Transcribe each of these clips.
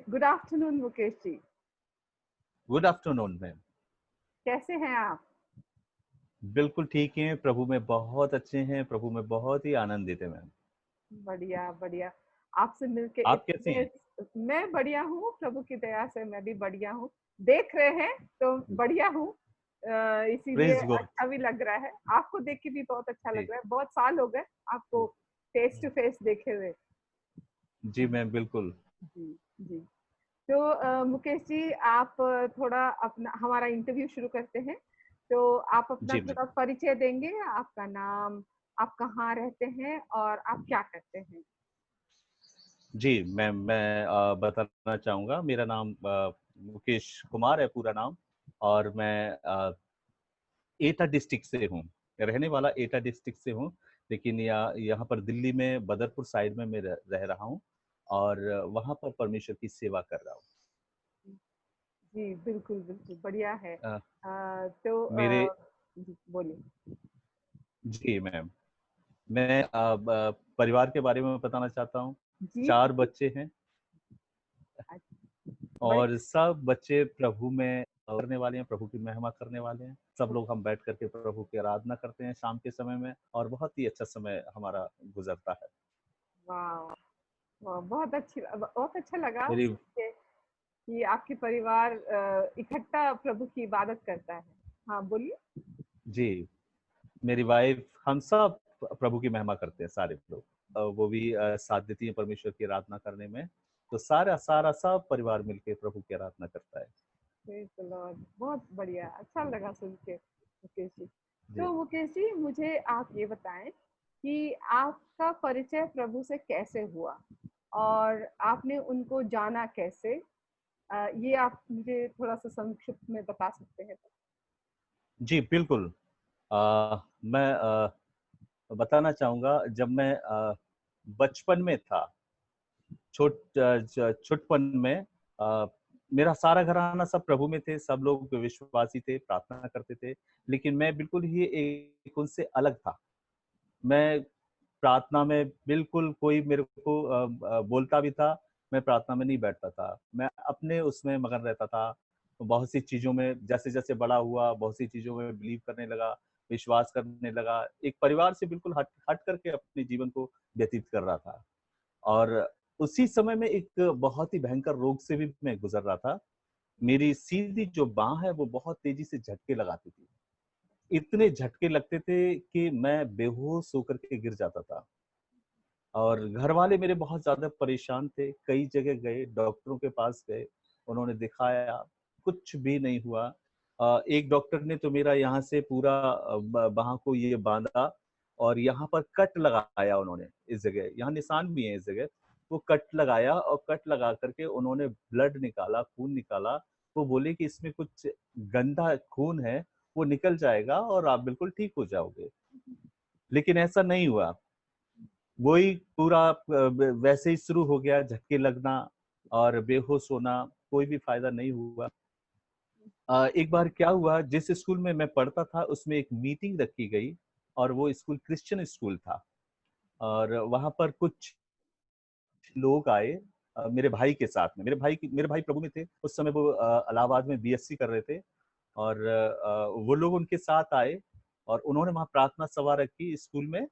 Good afternoon Mukesh ji. Good afternoon ma'am. कैसे हैं आप? बिल्कुल ठीक हैं, प्रभु में बहुत अच्छे हैं, प्रभु में बहुत ही आनंदित है मैम। बढ़िया बढ़िया। आपसे मिलके आप कैसे इतने। हैं? मैं बढ़िया हूँ, प्रभु की दया से मैं भी बढ़िया हूँ। देख रहे हैं तो बढ़िया हूँ। इसीलिए प्रेज गॉड। अच्छा भी लग रहा है, आपको देख के भी बहुत अच्छा लग जी रहा है। बहुत साल हो गए आपको जी फेस टू फेस देखे हुए। जी मैम बिल्कुल। जी जी। तो मुकेश जी, आप थोड़ा अपना हमारा इंटरव्यू शुरू करते हैं। तो आप अपना जी मैम। थोड़ा परिचय देंगे, आपका नाम, आप कहाँ रहते हैं और आप क्या करते हैं? जी मैम, मैं बताना चाहूँगा, मेरा नाम मुकेश कुमार है पूरा नाम। और मैं एटा डिस्ट्रिक्ट से हूँ, रहने वाला एटा डिस्ट्रिक्ट से हूँ। लेकिन यहाँ पर दिल्ली में बदरपुर साइड में मैं रह रहा हूँ और वहाँ पर परमेश्वर की सेवा कर रहा हूँ। जी बिल्कुल बिल्कुल बढ़िया है। अ, तो मेरे जी बोलिए। जी मैम, मैं परिवार के बारे में बताना चाहता हूँ। जी 4 जी। बच्चे हैं अच्छा, और बढ़िया। सब बच्चे प्रभु में करने वाले हैं, प्रभु की महिमा करने वाले हैं। सब लोग हम बैठ करके प्रभु की आराधना करते हैं शाम के समय में, और बहुत ही अच्छा समय हमारा गुजरता है। वाह वाह, बहुत अच्छा लगा मेरी सुन के कि आपके परिवार इकट्ठा प्रभु की इबादत करता है। हाँ बोलिए। जी, मेरी वाइफ, हम सब प्रभु की महिमा करते हैं सारे लोग। वो भी साथ देती है परमेश्वर की आराधना करने में। तो सारा सारा सब परिवार मिलके प्रभु की आराधना करता है। Praise the Lord. बहुत बढ़िया, अच्छा लगा सुन के मुकेश जी। जी तो मुकेश जी, मुझे आप ये बताएं कि आपका परिचय प्रभु से कैसे हुआ और आपने उनको जाना कैसे? ये आप मुझे थोड़ा सा संक्षिप्त में बता सकते हैं तो? जी बिल्कुल। मैं बताना चाहूँगा, जब मैं बचपन में था, छुटपन में, मेरा सारा घराना सब प्रभु में थे, सब लोग विश्वासी थे, प्रार्थना करते थे। लेकिन मैं बिल्कुल ही एक उनसे अलग था। मैं प्रार्थना में बिल्कुल, कोई मेरे को बोलता भी था, मैं प्रार्थना में नहीं बैठता था। मैं अपने उसमें मगन रहता था। बहुत सी चीज़ों में जैसे-जैसे बड़ा हुआ, बहुत सी चीज़ों में बिलीव करने लगा, विश्वास करने लगा। एक परिवार से बिल्कुल हट हट करके अपने जीवन को व्यतीत कर रहा था। और उसी समय में एक बहुत ही भयंकर रोग से भी मैं गुज़र रहा था। मेरी सीधी जो बाँह है, वो बहुत तेज़ी से झटके लगाती थी। इतने झटके लगते थे कि मैं बेहोश होकर के गिर जाता था। और घरवाले मेरे बहुत ज़्यादा परेशान थे, कई जगह गए, डॉक्टरों के पास गए, उन्होंने दिखाया, कुछ भी नहीं हुआ। एक डॉक्टर ने तो मेरा यहाँ से पूरा ब बाँह को ये बाँधा और यहाँ पर कट लगाया उन्होंने इस जगह, यहाँ निशान भी है इस जगह। वो कट लगाया और कट लगा कर के उन्होंने ब्लड निकाला, खून निकाला। वो बोले कि इसमें कुछ गंदा खून है, वो निकल जाएगा और आप बिल्कुल ठीक हो जाओगे। लेकिन ऐसा नहीं हुआ। वही पूरा वैसे ही शुरू हो गया, झटके लगना और बेहोश होना, कोई भी फायदा नहीं हुआ। एक बार क्या हुआ, जिस स्कूल में मैं पढ़ता था उसमें एक मीटिंग रखी गई, और वो स्कूल क्रिश्चियन स्कूल था। और वहां पर कुछ लोग आए मेरे भाई के साथ में। मेरे भाई प्रभु में थे उस समय, वो इलाहाबाद में बीएससी कर रहे थे। और वो लोग उनके साथ आए और उन्होंने वहाँ प्रार्थना सभा रखी स्कूल में।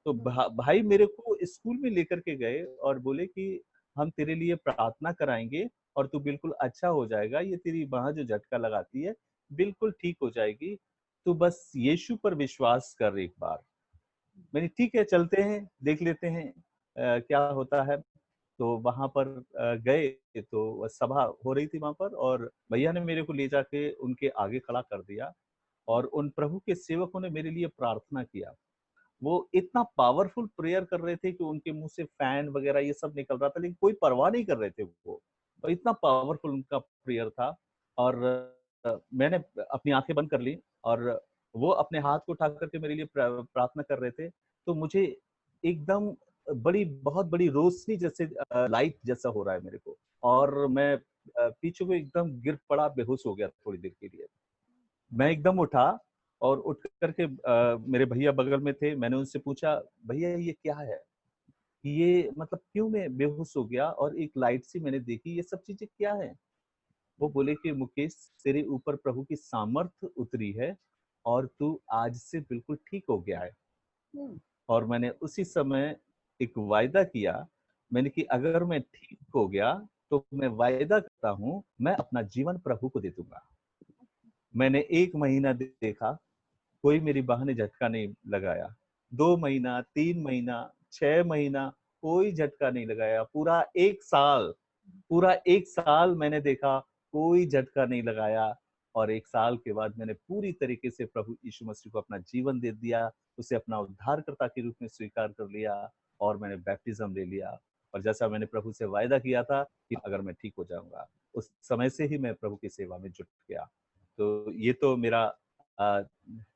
तो भाई मेरे को स्कूल में लेकर के गए और बोले कि हम तेरे लिए प्रार्थना कराएंगे और तू बिल्कुल अच्छा हो जाएगा, ये तेरी बांह जो झटका लगाती है बिल्कुल ठीक हो जाएगी, तू बस यीशु पर विश्वास कर एक बार। मैंने ठीक है, चलते हैं देख लेते हैं क्या होता है। तो वहां पर गए तो सभा हो रही थी वहां पर, और भैया ने मेरे को ले जाके उनके आगे खड़ा कर दिया और उन प्रभु के सेवकों ने मेरे लिए प्रार्थना किया। वो इतना पावरफुल प्रेयर कर रहे थे कि उनके मुंह से फैन वगैरह ये सब निकल रहा था, लेकिन कोई परवाह नहीं कर रहे थे वो। और इतना पावरफुल उनका प्रेयर था। और मैंने अपनी आंखें बंद कर ली और वो अपने हाथ को उठा करके मेरे लिए प्रार्थना कर रहे थे। तो मुझे एकदम बड़ी बहुत बड़ी रोशनी जैसे, लाइट जैसा हो रहा है मेरे को। और मैं पीछे को एकदम गिर पड़ा, बेहोश हो गया थोड़ी देर के लिए। मैं एकदम उठा और उठ करके मेरे भैया बगल में थे, मैंने उनसे पूछा, भैया ये क्या है? कि ये मतलब क्यों मैं बेहोश हो गया और एक लाइट सी मैंने देखी, ये सब चीजें क्या है? वो बोले कि मुकेश, तेरे ऊपर प्रभु की सामर्थ उतरी है और तू आज से बिल्कुल ठीक हो गया है। हुँ, और मैंने उसी समय एक वायदा किया, मैंने कि अगर मैं ठीक हो गया तो मैं वायदा करता हूँ मैं अपना जीवन प्रभु को दे दूंगा। मैंने 1 महीना देखा, कोई मेरी बाह ने झटका नहीं लगाया। 2 महीना, 3 महीना, 6 महीना, कोई झटका नहीं लगाया। पूरा 1 साल मैंने देखा, कोई झटका नहीं लगाया। और 1 साल के बाद मैंने पूरी तरीके से प्रभु यीशु मसीह को अपना जीवन दे दिया, उसे अपना उद्धारकर्ता के रूप में स्वीकार कर लिया और मैंने बैप्टिज़्म ले लिया। और जैसा मैंने प्रभु से वायदा किया था कि अगर मैं ठीक हो जाऊँगा, उस समय से ही मैं प्रभु की सेवा में जुट गया। तो ये तो मेरा अ,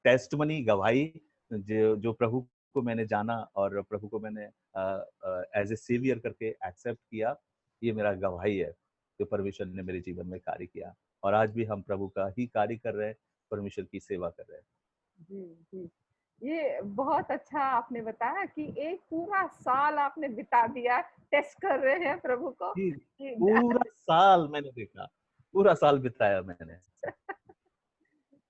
टेस्टिमनी गवाही, जो जो प्रभु को मैंने जाना और प्रभु को मैंने एज़ ए सेवियर करके एक्सेप्ट किया, ये मेरा गवाही है, जो परमेश्वर ने मेरे जीवन में कार्य किया। और आज भी हम प्रभु का ही कार्य कर रहे हैं, परमेश्वर की सेवा कर रहे हैं। जी, जी। ये बहुत अच्छा आपने बताया कि एक पूरा साल आपने बिता दिया टेस्ट कर रहे हैं प्रभु को जी, कि पूरा साल मैंने देखा, पूरा साल बिताया मैंने।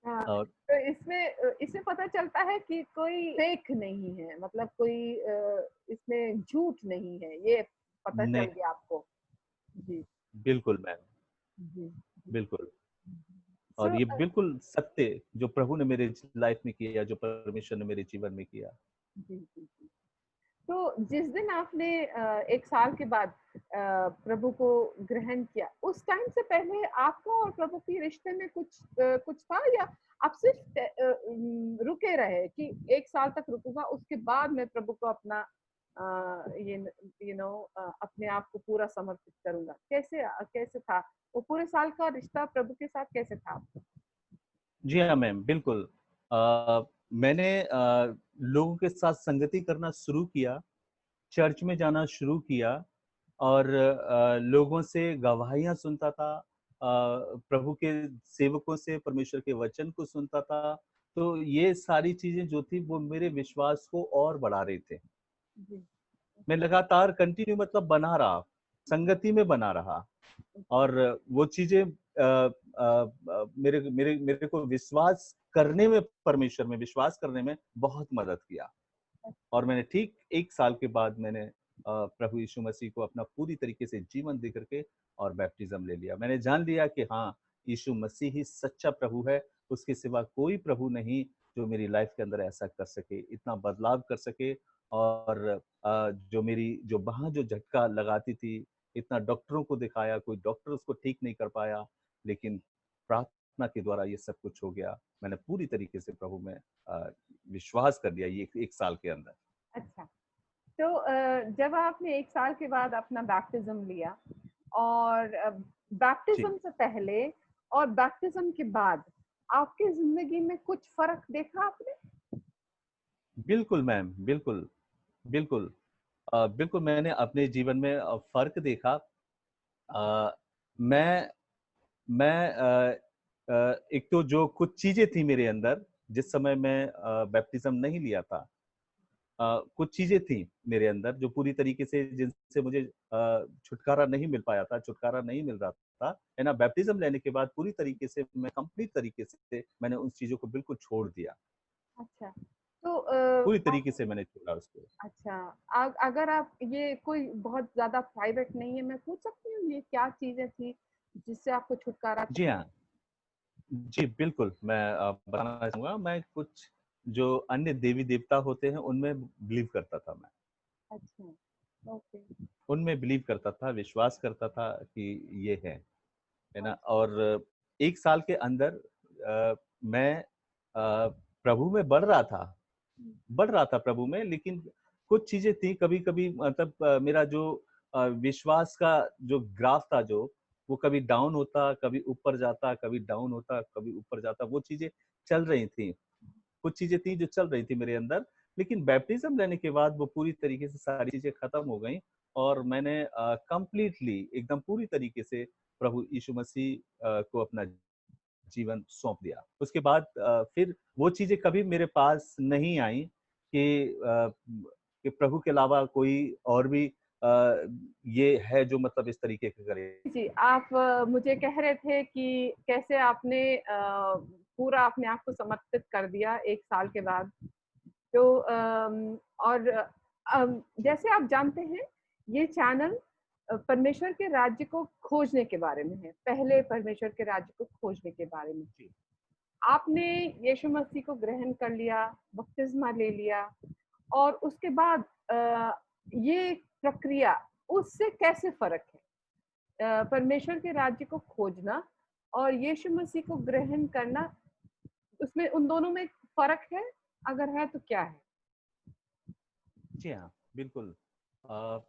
हाँ, और तो इसमें पता चलता है कि कोई फेक नहीं है, मतलब कोई इसमें झूठ नहीं है, ये पता नहीं, चल गया आपको। जी, बिल्कुल मैम, जी, जी। बिल्कुल। सो और ये बिल्कुल सत्य जो प्रभु ने मेरे लाइफ में किया, जो परमेश्वर ने मेरे जीवन में किया। जी, जी, जी। तो जिस दिन आपने 1 साल के बाद प्रभु को ग्रहण किया, उस टाइम से पहले आपका और प्रभु के रिश्ते में कुछ था या आप सिर्फ रुके रहे कि 1 साल तक रुकूँगा, उसके बाद मैं प्रभु को अपना ये न अपने आप को पूरा समर्पित करूँगा? कैसे था? वो पूरे साल का रिश्ता प्रभु के साथ कैसे था आपका? जी हाँ मैम, बिल्कुल। मैंने लोगों के साथ संगति करना शुरू किया, चर्च में जाना शुरू किया और लोगों से गवाहियाँ सुनता था, प्रभु के सेवकों से परमेश्वर के वचन को सुनता था। तो ये सारी चीज़ें जो थी वो मेरे विश्वास को और बढ़ा रही थे। जी, मैं लगातार कंटिन्यू मतलब बना रहा, संगति में बना रहा ओके, और वो चीज़ें मेरे मेरे मेरे को विश्वास करने में, परमेश्वर में विश्वास करने में बहुत मदद किया। और मैंने ठीक 1 साल के बाद मैंने प्रभु यीशु मसीह को अपना पूरी तरीके से जीवन दे करके और बैप्टिज़्म ले लिया। मैंने जान लिया कि हाँ, यीशु मसीह ही सच्चा प्रभु है, उसके सिवा कोई प्रभु नहीं जो मेरी लाइफ़ के अंदर ऐसा कर सके, इतना बदलाव कर सके। और जो बाँह जो झटका लगाती थी, इतना डॉक्टरों को दिखाया, कोई डॉक्टर उसको ठीक नहीं कर पाया, लेकिन प्रार्थना के द्वारा ये सब कुछ हो गया। मैंने पूरी तरीके से प्रभु में विश्वास कर लिया ये 1 साल के अंदर। अच्छा। तो जब आपने 1 साल के बाद अपना बैप्टिज़्म लिया और जी, बैप्टिज़्म से पहले और बैप्टिज़्म के बाद आपकी ज़िंदगी में कुछ फ़र्क देखा आपने? बिल्कुल मैम, बिल्कुल, बिल्कुल। बिल्कुल मैंने अपने जीवन में फ़र्क देखा। अ, मैं मैं एक तो जो कुछ चीज़ें थी मेरे अंदर, जिस समय मैं बैप्टिज़्म नहीं लिया था, कुछ चीज़ें थी मेरे अंदर जो पूरी तरीके से जिनसे मुझे छुटकारा नहीं मिल पाया था, छुटकारा नहीं मिल रहा था, है ना? बैप्टिज़्म लेने के बाद पूरी तरीके से मैं कंप्लीट तरीके से मैंने उन चीज़ों को बिल्कुल छोड़ दिया। अच्छा, तो पूरी तरीके से मैंने छोड़ा उसको। अच्छा, अगर आप ये कोई बहुत ज़्यादा प्राइवेट नहीं है, मैं पूछ सकती हूँ ये क्या चीज़ें थी जिससे आपको छुटकारा जी हाँ। जी, बिल्कुल, मैं बताना चाहूँगा, मैं कुछ जो अन्य देवी-देवता होते हैं, उनमें बिलीव करता था मैं। अच्छा, ओके, उनमें बिलीव करता था, विश्वास करता था कि ये है ना? अच्छा, और 1 साल के अंदर मैं प्रभु में हुँ, बढ़ रहा था प्रभु में, लेकिन कुछ चीज़ें थी कभी-कभी मतलब मेरा जो विश्वास का जो ग्राफ था जो, वो कभी डाउन होता, कभी ऊपर जाता, कभी डाउन होता, कभी ऊपर जाता, वो चीज़ें चल रही थी। कुछ चीज़ें थी जो चल रही थी मेरे अंदर, लेकिन बैप्टिज़्म लेने के बाद वो पूरी तरीके से सारी चीज़ें खत्म हो गईं और मैंने कंप्लीटली एकदम पूरी तरीके से प्रभु यीशु मसीह को अपना जीवन सौंप दिया। उसके बाद फिर वो चीज़ें कभी मेरे पास नहीं आई कि कि प्रभु के अलावा कोई और भी ये है जो मतलब इस तरीके का करे। जी, आप मुझे कह रहे थे कि कैसे आपने पूरा अपने आप को समर्पित कर दिया 1 साल के बाद। तो और जी, जैसे आप जानते हैं, ये चैनल परमेश्वर के राज्य को खोजने के बारे में है, पहले परमेश्वर के राज्य को खोजने के बारे में। जी, आपने यीशु मसीह को ग्रहण कर लिया, बपतिस्मा ले लिया और उसके बाद ये प्रक्रिया उससे कैसे फ़र्क है? परमेश्वर के राज्य को खोजना और यीशु मसीह को ग्रहण करना, उसमें उन दोनों में फ़र्क है? अगर है तो क्या है? जी हाँ, बिल्कुल। अ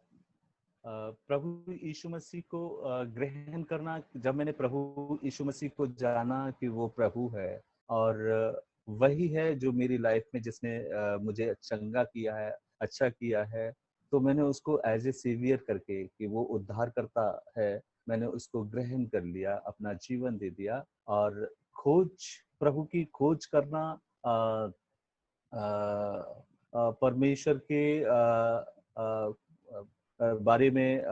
प्रभु यीशु मसीह को ग्रहण करना, जब मैंने प्रभु यीशु मसीह को जाना कि वो प्रभु है और वही है जो मेरी लाइफ में जिसने मुझे चंगा किया है, अच्छा किया है, तो मैंने उसको एज ए सेवियर करके कि वो उद्धार करता है, मैंने उसको ग्रहण कर लिया, अपना जीवन दे दिया। और खोज, प्रभु की खोज करना, अ, परमेश्वर के अ, बारे में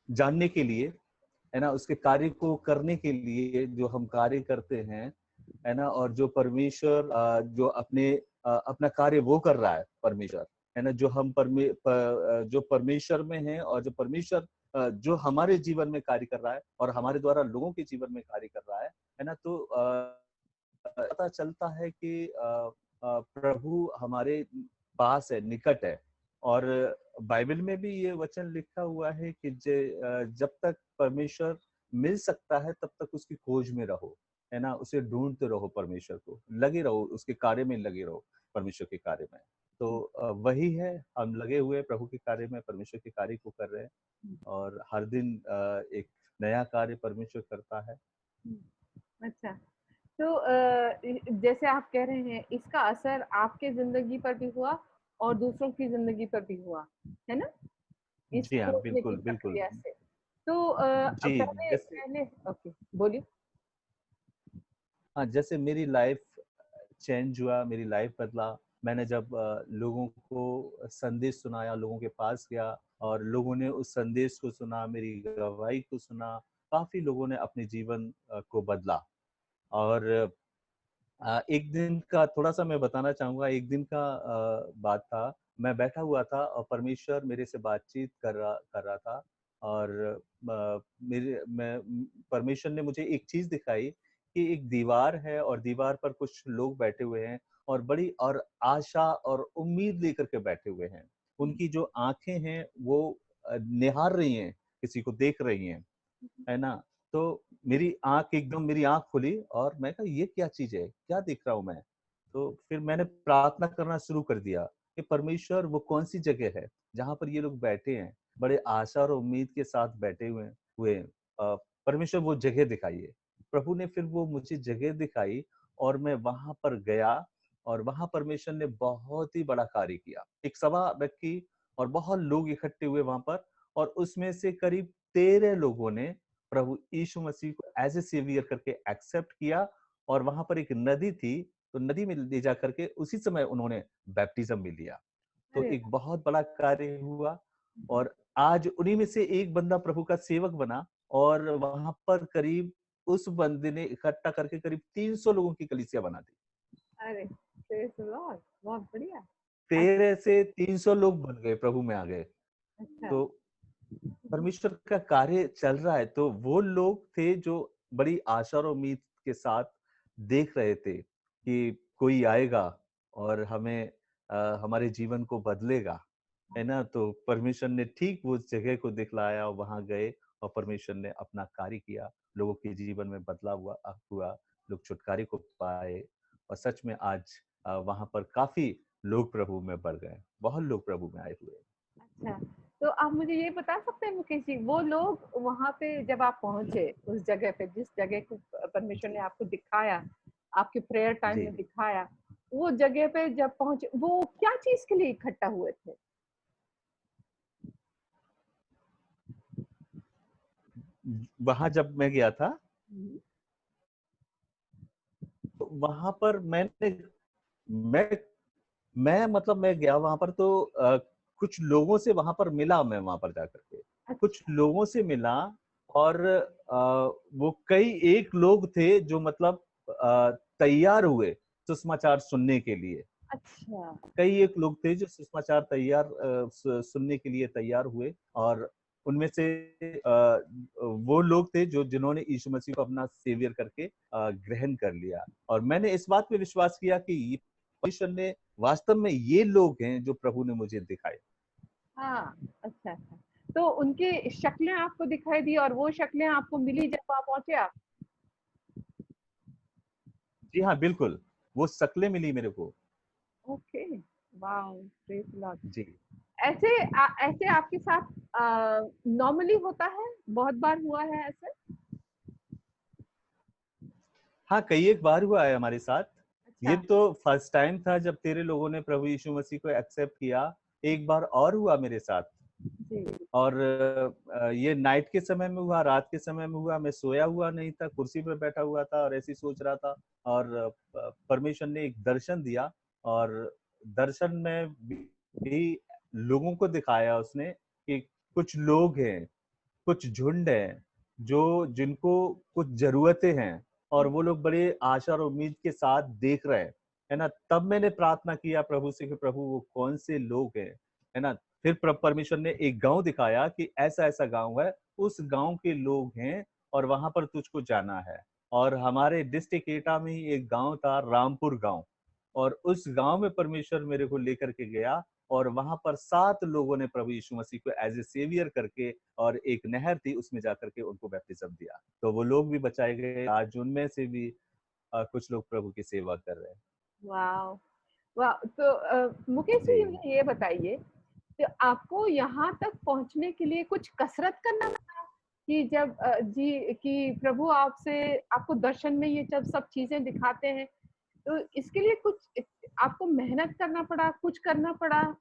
जानने के लिए, है ना, उसके कार्य को करने के लिए जो हम कार्य करते हैं, है ना, और जो परमेश्वर जो अपना कार्य वो कर रहा है परमेश्वर, है ना, जो परमेश्वर में है और जो परमेश्वर जो हमारे जीवन में कार्य कर रहा है और हमारे द्वारा लोगों के जीवन में कार्य कर रहा है ना, तो पता चलता है कि प्रभु हमारे पास है, निकट है। और बाइबल में भी ये वचन लिखा हुआ है कि जब तक परमेश्वर मिल सकता है तब तक उसकी खोज में रहो, है ना, उसे ढूंढते रहो, परमेश्वर को लगे रहो, उसके कार्य में लगे रहो, परमेश्वर के कार्य में। तो वही है, हम लगे हुए प्रभु के कार्य में, परमेश्वर के कार्य को कर रहे हैं और हर दिन एक नया कार्य परमेश्वर करता है। अच्छा। तो जैसे आप कह रहे हैं, इसका असर आपके ज़िंदगी पर भी हुआ और दूसरों की ज़िंदगी पर भी हुआ, है ना? इस जी हाँ, खोजने की बिल्कुल, बिल्कुल। प्रक्रिया से। तो जी, पहले जैसे पहले ओके, बोलिए। हाँ, जैसे मेरी लाइफ चेंज हुआ, मेरी लाइफ बदला। मैंने जब लोगों को संदेश सुनाया, लोगों के पास गया और लोगों ने उस संदेश को सुना, मेरी गवाही को सुना, काफ़ी लोगों ने अपने जीवन को बदला। और एक दिन का थोड़ा-सा मैं बताना चाहूँगा, एक दिन का बात था। मैं बैठा हुआ था और परमेश्वर मेरे से बातचीत कर रहा था और परमेश्वर ने मुझे एक चीज़ दिखाई कि एक दीवार है और दीवार पर कुछ लोग बैठे हुए हैं और बड़ी और आशा और उम्मीद लेकर के बैठे हुए हैं। उनकी जो आँखें हैं वो निहार रही हैं, किसी को देख रही हैं। है ना? तो मेरी आँख खुली और मैं कहा ये क्या चीज़ है? क्या देख रहा हूँ मैं? तो फिर मैंने प्रार्थना करना शुरू कर दिया कि परमेश्वर वो कौन-सी जगह है, जहाँ पर ये लोग बैठे हैं, बड़े आशा और उम्मीद के साथ बैठे हुए हैं। परमेश्वर वो जगह दिखाइए। प्रभु ने फिर वो मुझे जगह दिखाई और मैं वहाँ पर गया और वहाँ परमेश्वर ने बहुत ही बड़ा कार्य किया। एक सभा रखी और बहुत लोग इकट्ठे हुए वहाँ पर और उसमें से करीब 13 लोगों ने प्रभु यीशु मसीह को एज़ ए सेवियर करके एक्सेप्ट किया और वहाँ पर एक नदी थी, तो नदी में ले जा करके उसी समय उन्होंने बैप्टिज़्म भी लिया। तो अरे एक बहुत बड़ा कार्य हुआ और आज उन्हीं में से एक बंदा प्रभु का सेवक बना और वहाँ पर करीब उस बंदे ने इकट्ठा करके करीब 300 लोगों की कलीसिया बना दी। अरे! प्रेज़ द लॉर्ड, बहुत बढ़िया। अ 13 से 300 लोग बन गए, प्रभु में आ गए। अच्छा। तो परमेश्वर का कार्य चल रहा है, तो वो लोग थे जो बड़ी आशा और उम्मीद के साथ देख रहे थे कि कोई आएगा और हमें हमारे जीवन को बदलेगा, है ना? तो परमेश्वर ने ठीक वो जगह को दिखलाया और वहाँ गए और परमेश्वर ने अपना कार्य किया। लोगों के जीवन में बदलाव हुआ, लोग छुटकारे को पाए और सच में आज वहाँ पर काफ़ी लोग प्रभु में बढ़ गए। बहुत लोग प्रभु में आए हुए हैं। अच्छा, तो आप मुझे ये बता सकते हैं मुकेश जी, वो लोग वहाँ पे जब आप पहुँचे, उस जगह पे, जिस जगह को परमेश्वर ने जी, आपको दिखाया, आपके प्रेयर टाइम जी। में दिखाया, वो जगह पे जब पहुँचे, वो क्या चीज़ के लिए इकट्ठा हुए थे? वहाँ जब मैं गया था, हुँ। तो वहाँ पर मैंने मैं मैं मतलब मैं गया वहां पर तो कुछ लोगों से वहां पर मिला, मैं वहां पर जाकर के कुछ अच्छा। लोगों से मिला। और वो कई एक लोग थे जो मतलब तैयार हुए सुषमाचार सुनने के लिए। अच्छा। कई एक लोग थे जो सुषमाचार सुनने के लिए तैयार हुए। और उनमें से वो लोग थे जो जिन्होंने यीशु मसीह को अपना सेवियर करके ग्रहण कर लिया। और मैंने इस बात पे विश्वास किया कि परमेश्वर ने वास्तव में ये लोग हैं जो प्रभु ने मुझे दिखाए। हाँ। अच्छा अच्छा। तो उनकी शक्लें आपको दिखाई दी और वो शक्लें आपको मिली जब वहां पहुंचे आप? जी हाँ, बिल्कुल, वो शक्लें मिली मेरे को। ओके। Wow, praise lord. जी ऐसे आपके साथ नॉर्मली होता है? बहुत बार हुआ है ऐसे? हाँ, कई एक बार हुआ है हमारे साथ। ये अच्छा। तो फर्स्ट टाइम था जब तेरे लोगों ने प्रभु यीशु मसीह को एक्सेप्ट किया। एक बार और हुआ मेरे साथ। जी। और ये नाइट के समय में हुआ, रात के समय में हुआ। मैं सोया हुआ नहीं था, कुर्सी पर बैठा हुआ था और ऐसे ही सोच रहा था। और परमेश्वर ने एक दर्शन दिया। और दर्शन में भी लोगों को दिखाया उसने कि कुछ लोग हैं, कुछ झुंड है जो जिनको कुछ जरूरतें हैं। और वो लोग बड़े आशा और उम्मीद के साथ देख रहे हैं, है ना। तब मैंने प्रार्थना किया प्रभु से कि प्रभु वो कौन से लोग हैं, है ना। फिर परमेश्वर ने एक गांव दिखाया कि ऐसा ऐसा गांव है, उस गांव के लोग हैं और वहां पर तुझको जाना है। और हमारे डिस्ट्रिक्ट एटा में ही एक गांव था, रामपुर गांव। और उस गांव में परमेश्वर मेरे को लेकर के गया। और वहां पर 7 लोगों ने प्रभु यीशु मसीह को एज ए सेवियर करके, और एक नहर थी उसमें जाकर के उनको बैप्टिज्म दिया। तो वो लोग भी बचाए गए। आज उनमें से भी कुछ लोग प्रभु की सेवा कर रहे हैं। वाओ। वाह! तो मुकेश जी जी, मुझे ये बताइए कि आपको यहाँ तक पहुँचने के लिए कुछ कसरत करना पड़ा? कि जब जी कि प्रभु आपसे आपको दर्शन में ये जब सब चीज़ें दिखाते हैं, तो इसके लिए कुछ आपको मेहनत करना पड़ा, कुछ करना पड़ा?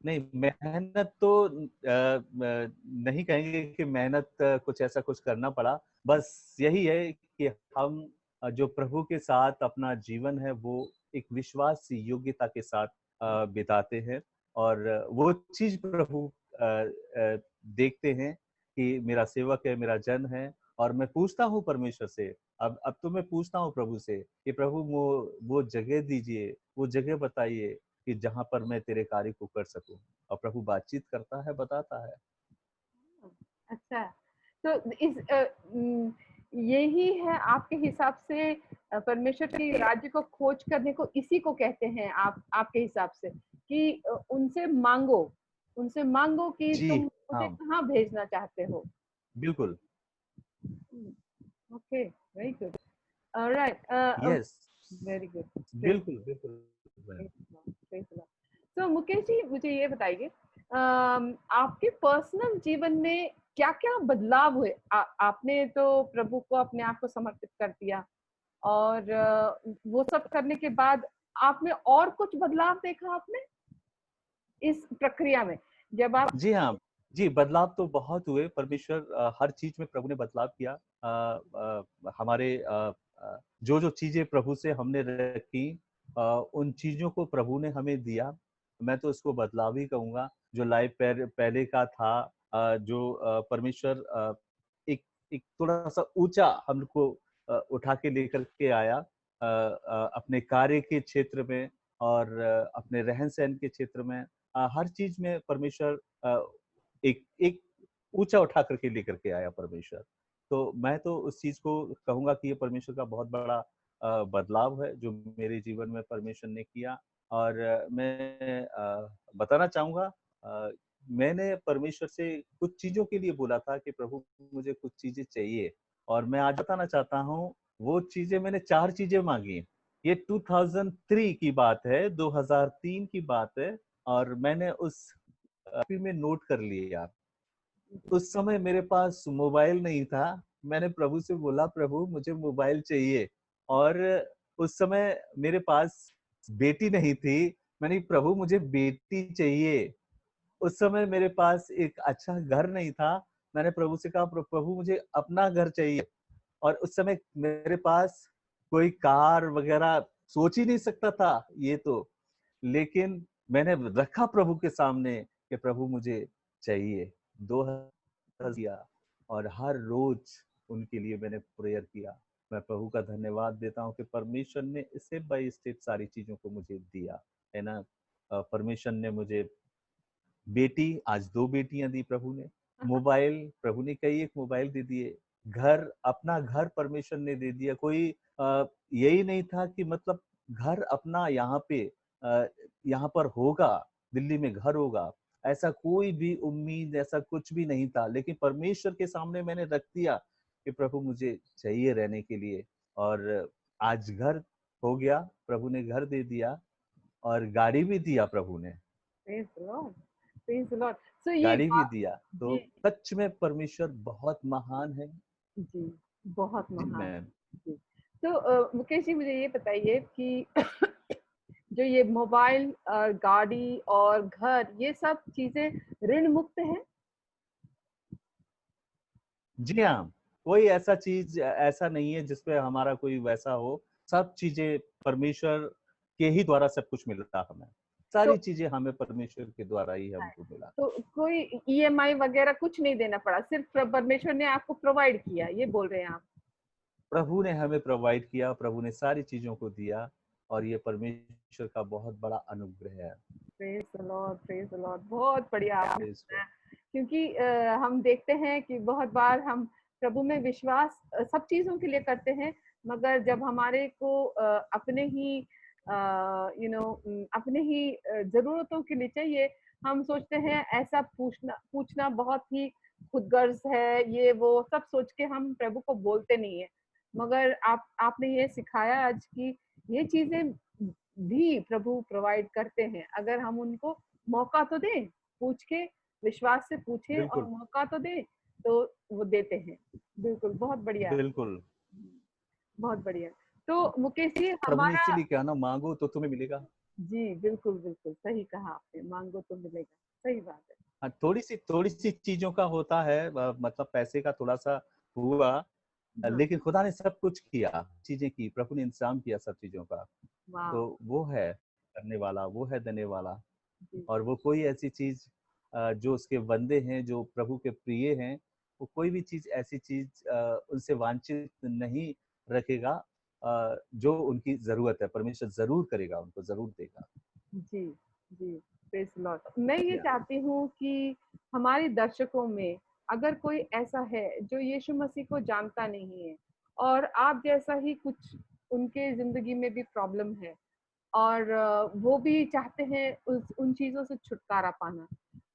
नहीं, मेहनत तो नहीं कहेंगे कि मेहनत कुछ ऐसा कुछ करना पड़ा। बस यही है कि हम जो प्रभु के साथ अपना जीवन है वो एक विश्वास योग्यता के साथ बिताते हैं। और वो चीज प्रभु देखते हैं कि मेरा सेवक है, मेरा जन है। और मैं पूछता हूँ परमेश्वर से, अब तो मैं पूछता हूँ प्रभु से कि प्रभु वो जगह दीजिए, वो जगह बताइए कि जहां पर मैं तेरे कार्य को कर सकूं। और प्रभु बातचीत करता है, बताता है। अच्छा। तो यही है आपके हिसाब से परमेश्वर के राज्य को खोज करने को इसी को कहते हैं आप आपके हिसाब से कि उनसे मांगो कि जी तुम मुझे हाँ, कहाँ भेजना चाहते हो। बिल्कुल। Okay, very good. Alright. Yes, very good. बिल्कुल बिल्कुल। तो मुकेश जी, मुझे ये बताइए आपके पर्सनल जीवन में क्या-क्या बदलाव हुए? आपने तो प्रभु को अपने आप को समर्पित कर दिया और वो सब करने के बाद आप में और कुछ बदलाव देखा आपने इस प्रक्रिया में? जब आप जी हाँ, जी बदलाव तो बहुत हुए। परमेश्वर हर चीज में प्रभु ने बदलाव किया। हमारे जो जो चीजें प्रभु से हमने रखी, उन चीजों को प्रभु ने हमें दिया। मैं तो उसको बदलाव ही कहूंगा। जो लाइफ पहले का था, जो परमेश्वर एक एक थोड़ा सा ऊंचा हमको उठा के लेकर के आया, अपने कार्य के क्षेत्र में और अपने रहन सहन के क्षेत्र में। हर चीज में परमेश्वर एक एक ऊंचा उठा करके लेकर के आया परमेश्वर। तो मैं तो उस चीज को कहूंगा कि ये परमेश्वर का बहुत बड़ा बदलाव है जो मेरे जीवन में परमेश्वर ने किया। और मैं बताना चाहूंगा, अ, मैंने परमेश्वर से कुछ चीजों के लिए बोला था कि प्रभु मुझे कुछ चीजें चाहिए। और मैं आज बताना चाहता हूँ, वो चीजें मैंने 4 चीजें मांगी। ये 2003 की बात है, 2003 की बात है। और मैंने उस कॉपी में नोट कर लिया। उस समय मेरे पास मोबाइल नहीं था। मैंने प्रभु से बोला, प्रभु मुझे मोबाइल चाहिए। और उस समय मेरे पास बेटी नहीं थी। मैंने प्रभु मुझे बेटी चाहिए। उस समय मेरे पास एक अच्छा घर नहीं था। मैंने प्रभु से कहा, प्रभु मुझे अपना घर चाहिए। और उस समय मेरे पास कोई कार वगैरह सोच ही नहीं सकता था ये तो, लेकिन मैंने रखा प्रभु के सामने कि प्रभु मुझे चाहिए। 2000 दिया और हर रोज उनके लिए मैंने प्रेयर किया। मैं प्रभु का धन्यवाद देता हूँ कि परमेश्वर ने स्टेप बाय स्टेप सारी चीजों को मुझे दिया, है ना। परमेश्वर ने मुझे बेटी, आज 2 बेटियां दी प्रभु ने। मोबाइल, प्रभु ने कई एक मोबाइल दे दिए। घर, अपना घर परमेश्वर ने दे दिया। कोई यही नहीं था कि मतलब घर अपना यहाँ पर होगा, दिल्ली में घर होगा, ऐसा कोई भी उम्मीद, ऐसा कुछ भी नहीं था। लेकिन परमेश्वर के सामने मैंने रख दिया कि प्रभु मुझे चाहिए रहने के लिए, और आज घर हो गया, प्रभु ने घर दे दिया और गाड़ी भी दिया प्रभु ने। Praise the lord, praise the lord. So ये गाड़ी भी दिया। तो जी, सच में परमेश्वर बहुत महान है। जी, बहुत जी महान। मैम। जी। तो मुकेश जी, मुझे ये बताइए कि जो ये मोबाइल, गाड़ी और घर, ये सब चीजें ऋण मुक्त हैं? जी हाँ, कोई ऐसा चीज ऐसा नहीं है जिसपे हमारा कोई वैसा हो। सब चीजें परमेश्वर के ही द्वारा सब कुछ मिलता हमें। तो सारी चीजें हमें परमेश्वर के द्वारा ही हमको मिला। तो कोई ईएमआई वगैरह कुछ नहीं देना पड़ा, सिर्फ परमेश्वर ने आपको प्रोवाइड किया, ये बोल रहे हैं आप? प्रभु ने हमें प्रोवाइड किया, प्रभु ने सारी चीजों को दिया, और ये परमेश्वर का बहुत बड़ा अनुग्रह है। Praise the lord, praise the Lord. बहुत बढ़िया आपने Praise God। बताया। क्योंकि हम देखते हैं कि बहुत बार हम प्रभु में विश्वास सब चीजों के लिए करते हैं, मगर जब हमारे को अपने ही अपने ही जरूरतों के लिए चाहिए, हम सोचते हैं ऐसा पूछना पूछना बहुत ही खुदगर्ज है, ये वो सब सोच के हम प्रभु को बोलते नहीं है। मगर आपने ये सिखाया आज की ये चीजें भी प्रभु प्रोवाइड करते हैं, अगर हम उनको मौका तो दें, पूछ के, विश्वास से पूछें और बिल्कुल, मौका तो दें, तो वो देते हैं। बिल्कुल, बहुत बढ़िया, बिल्कुल। बहुत बढ़िया। तो मुकेश जी, प्रभु ने हमारा इसीलिए कहा ना, मांगो तो तुम्हें मिलेगा। जी, बिल्कुल, बिल्कुल, सही कहा आपने, माँगो तो मिलेगा, सही बात है। हाँ, थोड़ी सी चीजों का होता है, मतलब पैसे का थोड़ा सा हुआ, हाँ, लेकिन खुदा ने सब कुछ किया, चीजें की, प्रभु ने इंतजाम किया सब चीजों का। वाह! तो वो है करने वाला, वो है देने वाला। जी, और वो कोई ऐसी चीज, जो उसके बंदे हैं, जो प्रभु के प्रिय हैं, वो कोई भी चीज, ऐसी चीज उनसे वांछित नहीं रखेगा। जो उनकी जरूरत है परमेश्वर जरूर करेगा, उनको जरूर देगा। जी, जी, प्रेज़ द लॉर्ड। मैं ये या चाहती हूँ कि हमारे दर्शकों में अगर कोई ऐसा है जो यीशु मसीह को जानता नहीं है, और आप जैसा ही कुछ उनके ज़िंदगी में भी प्रॉब्लम है, और वो भी चाहते हैं उस उन चीज़ों से छुटकारा पाना।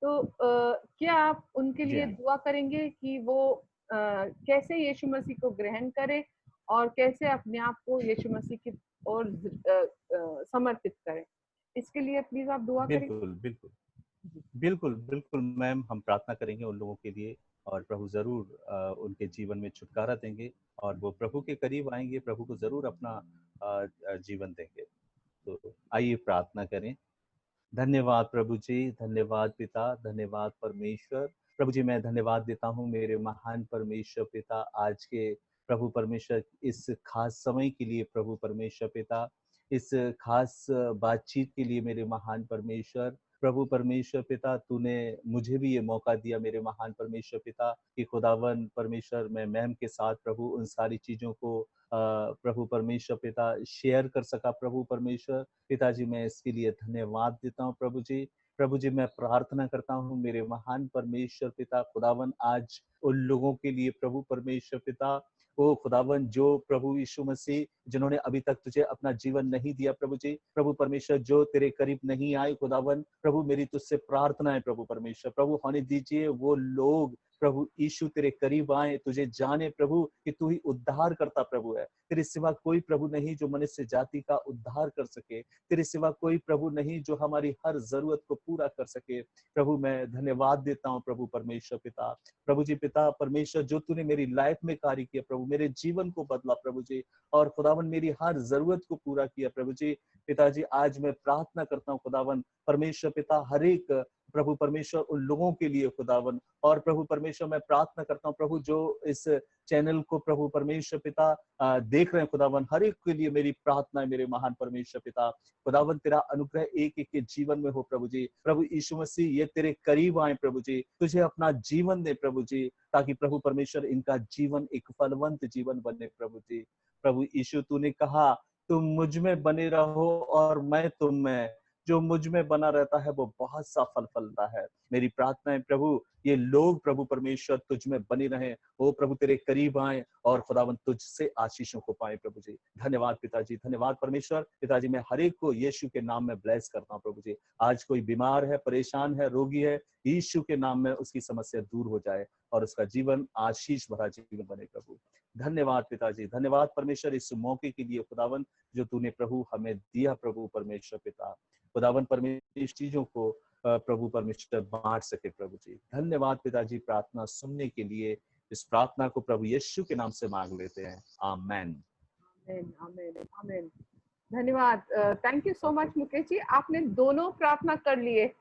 तो क्या आप उनके जी लिए हाँ, दुआ करेंगे कि वो कैसे यीशु मसीह को ग्रहण करें और कैसे अपने आप को यीशु मसीह की ओर समर्पित करें? इसके लिए प्लीज़ आप दुआ करें। बिल्कुल, बिल्कुल। जी, बिल्कुल, बिल्कुल मैम, हम प्रार्थना करेंगे उन लोगों के लिए, और प्रभु ज़रूर उनके जीवन में छुटकारा देंगे, और वो प्रभु के करीब आएँगे, प्रभु को ज़रूर अपना जीवन देंगे। तो आइए प्रार्थना करें। धन्यवाद प्रभु जी, धन्यवाद पिता, धन्यवाद परमेश्वर। प्रभु जी, मैं धन्यवाद देता हूँ मेरे महान परमेश्वर पिता, आज के प्रभु परमेश्वर, इस खास समय के लिए प्रभु परमेश्वर पिता, इस खास बातचीत के लिए मेरे महान परमेश्वर। प्रभु परमेश्वर पिता, तूने मुझे भी ये मौका दिया मेरे महान परमेश्वर पिता, कि खुदावन परमेश्वर, मैं मैम के साथ प्रभु उन सारी चीज़ों को प्रभु परमेश्वर पिता शेयर कर सका प्रभु परमेश्वर। पिताजी, मैं इसके लिए धन्यवाद देता हूँ प्रभु जी। प्रभु जी, मैं प्रार्थना करता हूँ मेरे महान परमेश्वर पिता खुदावन, आज उन लोगों के लिए प्रभु परमेश्वर पिता, ओ खुदावन, जो प्रभु यीशु मसीह, जिन्होंने अभी तक तुझे अपना जीवन नहीं दिया प्रभु जी, प्रभु परमेश्वर, जो तेरे करीब नहीं आए खुदावन, प्रभु मेरी तुझसे प्रार्थना है प्रभु परमेश्वर, प्रभु होने दीजिए वो लोग प्रभु यीशु तेरे करीब आए, तुझे जाने प्रभु कि तू ही उद्धार करता प्रभु है। तेरे सिवा कोई प्रभु नहीं जो मनुष्य जाति का उद्धार कर सके। तेरे सिवा कोई प्रभु नहीं जो हमारी हर जरूरत को पूरा कर सके। प्रभु मैं धन्यवाद देता हूँ प्रभु परमेश्वर पिता। प्रभु जी पिता परमेश्वर, जो तूने मेरी लाइफ में कार्य किया प्रभु, मेरे जीवन को बदला प्रभु जी, और खुदावन मेरी हर जरूरत को पूरा किया प्रभु जी। पिताजी, आज मैं प्रार्थना करता हूँ खुदावन परमेश्वर पिता, हर एक प्रभु परमेश्वर उन लोगों के लिए खुदावन, और प्रभु परमेश्वर मैं प्रार्थना करता हूँ प्रभु जो इस चैनल को प्रभु परमेश्वर पिता देख रहे हैं खुदावन, हर एक के लिए मेरी प्रार्थना है मेरे महान परमेश्वर पिता। खुदावन तेरा अनुग्रह एक एक के जीवन में हो प्रभु जी। प्रभु यीशु मसीह ये तेरे करीब आए प्रभु जी, तुझे अपना जीवन दे प्रभु जी, ताकि प्रभु परमेश्वर इनका जीवन एक फलवंत जीवन बने प्रभु जी। प्रभु यीशु तूने कहा तुम मुझ में बने रहो और मैं तुम में, जो मुझ में बना रहता है वो बहुत सा फल फलता है। मेरी प्रार्थना है प्रभु ये लोग प्रभु परमेश्वर तुझ में बने रहे, वो प्रभु तेरे करीब आए और खुदावन तुझसे आशीषों को पाए प्रभु जी। धन्यवाद पिताजी, धन्यवाद परमेश्वर पिताजी। मैं हर एक को यीशु के नाम में ब्लेस करता हूँ प्रभु जी। आज कोई बीमार है, परेशान है, रोगी है, यीशु के नाम में उसकी समस्या दूर हो जाए और उसका जीवन आशीष भरा जीवन बने प्रभु। धन्यवाद पिताजी, धन्यवाद परमेश्वर इस मौके के लिए खुदावन जो तूने प्रभु हमें दिया प्रभु परमेश्वर पिता। खुदावन परमेश्वर इस चीजों को प्रभु परमेश्वर बांट सके प्रभु जी। धन्यवाद पिताजी प्रार्थना सुनने के लिए। इस प्रार्थना को प्रभु यीशु के नाम से मांग लेते हैं, आमेन। Amen, amen, amen. धन्यवाद। Thank you so much Mukesh ji, आपने दोनों प्रार्थना कर लिए,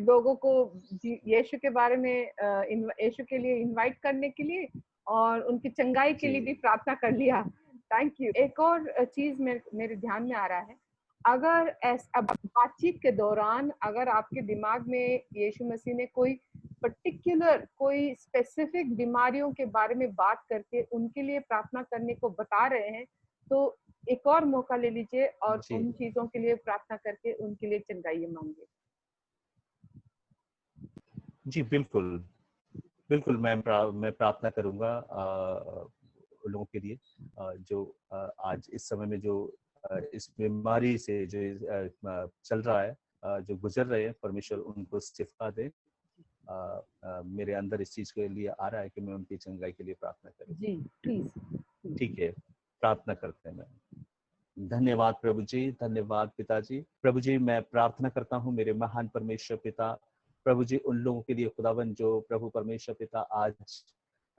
लोगों को यीशु के बारे में यीशु के लिए इनवाइट करने के लिए और उनकी चंगाई के लिए भी प्रार्थना कर लिया। Thank you. एक और चीज मेरे ध्यान में आ रहा है, अगर बातचीत के दौरान अगर आपके दिमाग में यीशु मसीह ने कोई पर्टिकुलर कोई स्पेसिफिक बीमारियों के बारे में बात करके उनके लिए प्रार्थना करने को बता रहे हैं, तो एक और मौका ले लीजिए और उन चीजों के लिए प्रार्थना करके उनके लिए चंगाई मांगिए। जी बिल्कुल बिल्कुल, मैं प्रार्थना करूंगा लोगों के लिए जो आज इस समय में जो इस बीमारी से जो चल रहा है, जो गुजर रहे हैं, परमेश्वर उनको शिफा दे। मेरे अंदर इस चीज के लिए आ रहा है कि मैं उनकी चंगाई के लिए प्रार्थना करूं। जी प्लीज। ठीक है, प्रार्थना करते हैं। मैं धन्यवाद प्रभु जी, धन्यवाद पिताजी। प्रभु जी मैं प्रार्थना करता हूँ मेरे महान परमेश्वर पिता, प्रभु जी उन लोगों के लिए खुदावन जो प्रभु परमेश्वर पिता आज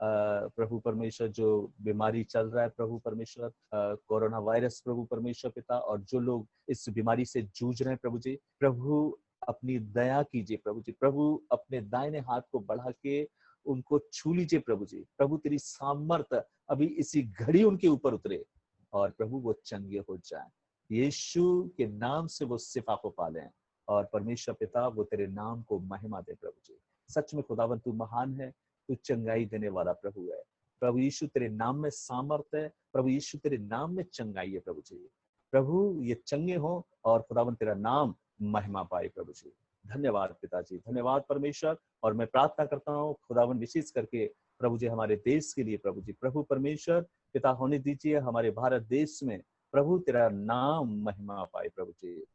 प्रभु परमेश्वर जो बीमारी चल रहा है प्रभु परमेश्वर, कोरोना वायरस प्रभु परमेश्वर पिता, और जो लोग इस बीमारी से जूझ रहे हैं प्रभु जी, प्रभु अपनी दया कीजिए प्रभु जी। प्रभु अपने दाहिने हाथ को बढ़ा के उनको छू लीजिए प्रभु जी। प्रभु तेरी सामर्थ अभी इसी घड़ी उनके ऊपर उतरे और प्रभु वो चंगे हो जाए। यीशु के नाम से वो शिफा को पाले और परमेश्वर पिता वो तेरे नाम को महिमा दे प्रभु जी। सच में खुदावन तू महान है, तू चंगाई देने वाला प्रभु है। प्रभु यीशु तेरे नाम में सामर्थ है, प्रभु यीशु तेरे नाम में चंगाई है प्रभु जी। प्रभु ये चंगे हो और खुदावन तेरा नाम महिमा पाए प्रभु जी। धन्यवाद पिताजी, धन्यवाद परमेश्वर। और मैं प्रार्थना करता हूँ खुदावन विशेष करके प्रभु जी हमारे देश के लिए प्रभु जी, प्रभु परमेश्वर पिता होने दीजिए हमारे भारत देश में, प्रभु तेरा नाम महिमा पाए प्रभु जी।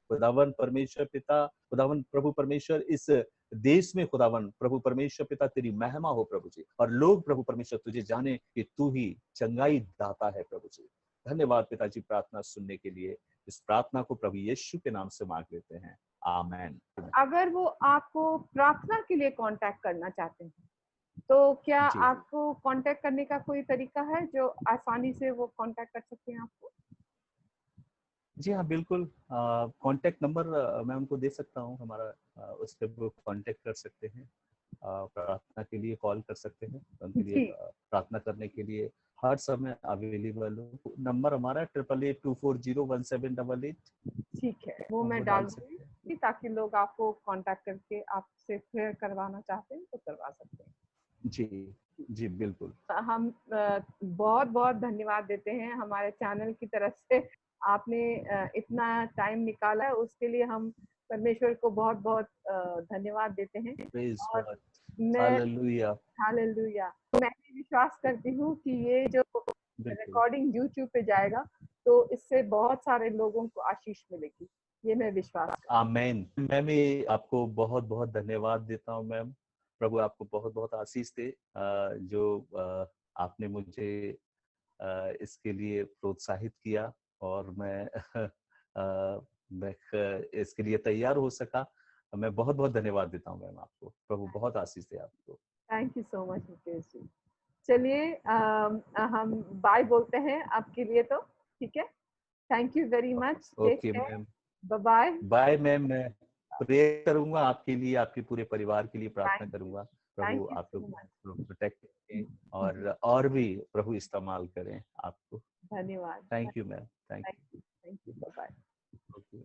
खुदावन परमेश्वर पिता, खुदावन प्रभु परमेश्वर इस देश में खुदावन प्रभु परमेश्वर पिता तेरी महिमा हो प्रभु जी, और लोग प्रभु परमेश्वर तुझे जाने कि तू ही चंगाई दाता है प्रभु जी। धन्यवाद पिताजी प्रार्थना सुनने के लिए। इस प्रार्थना को प्रभु यीशु के नाम से मांग लेते हैं, आमेन। अगर वो आपको प्रार्थना के लिए कांटेक्ट करना चाहते हैं तो क्या आपको कांटेक्ट करने का कोई तरीका है जो आसानी से वो कांटेक्ट कर सकते हैं आपको? जी हाँ बिल्कुल, कांटेक्ट नंबर मैं उनको दे सकता हूँ हमारा, उस पर वो कांटेक्ट कर सकते हैं, प्रार्थना के लिए कॉल कर सकते हैं, उनके लिए प्रार्थना करने के लिए हर समय अवेलेबल हो। नंबर हमारा 8882401788। ठीक है, वो मैं डाल दूंगी ताकि लोग आपको कांटेक्ट करके आपसे प्रेयर करवाना चाहते हैं तो करवा सकते हैं। जी जी बिल्कुल। हम बहुत बहुत धन्यवाद देते हैं हमारे चैनल की तरफ से, आपने इतना टाइम निकाला है उसके लिए हम परमेश्वर को बहुत बहुत धन्यवाद देते हैं। और हालेलुया, हालेलुया। मैं भी विश्वास करती हूँ कि ये जो रिकॉर्डिंग यूट्यूब पे जाएगा तो इससे बहुत सारे लोगों को आशीष मिलेगी, ये मैं विश्वास करती हूँ। आमीन। मैं भी आपको बहुत बहुत धन्यवाद देता हूँ मैम। प्रभु आपको बहुत बहुत आशीष दे, जो आपने मुझे इसके लिए प्रोत्साहित किया और मैं इसके लिए तैयार हो सका। मैं बहुत बहुत धन्यवाद देता हूँ मैम आपको। प्रभु बहुत आशीष दे आपको। Thank you so much Mukesh ji. चलिए हम बाय बोलते हैं आपके लिए, तो ठीक है। Thank you very much. Okay ma'am, bye bye. Bye ma'am. Prayer करूंगा आपके लिए, आपके पूरे परिवार के लिए प्रार्थना थैंक करूंगा। थैंक प्रभु यू आप सो लोग मच। को प्रोटेक्ट करें और भी प्रभु इस्तेमाल करें आपको। धन्यवाद। Thank you ma'am, thank thank you bye. You.